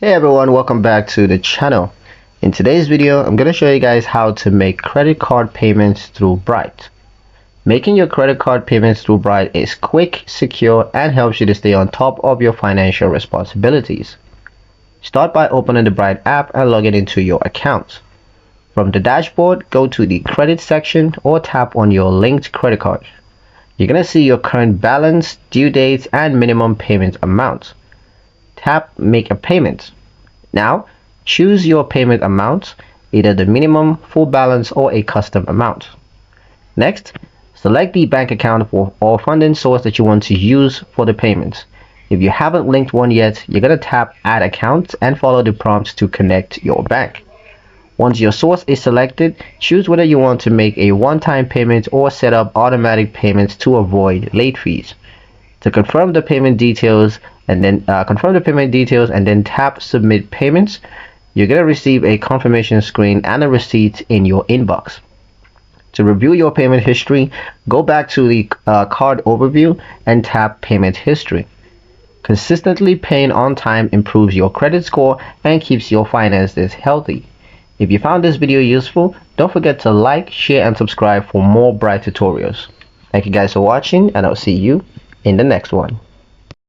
Hey everyone, welcome back to the channel. In today's video, I'm going to show you guys how to make credit card payments through Bright. Making your credit card payments through Bright is quick, secure, and helps you to stay on top of your financial responsibilities. Start by opening the Bright app and logging into your account. From the dashboard, go to the credit section or tap on your linked credit card. You're going to see your current balance, due dates, and minimum payment amount. Tap Make a Payment. Now, choose your payment amount, either the minimum, full balance, or a custom amount. Next, select the bank account or funding source that you want to use for the payments. If you haven't linked one yet, you're going to tap Add Account and follow the prompts to connect your bank. Once your source is selected, choose whether you want to make a one-time payment or set up automatic payments to avoid late fees. To confirm the payment details and then tap Submit Payments, you're going to receive a confirmation screen and a receipt in your inbox. To review your payment history, go back to the card overview and tap Payment History. Consistently paying on time improves your credit score and keeps your finances healthy. If you found this video useful, don't forget to like, share, and subscribe for more Bright tutorials. Thank you guys for watching, and I'll see you in the next one.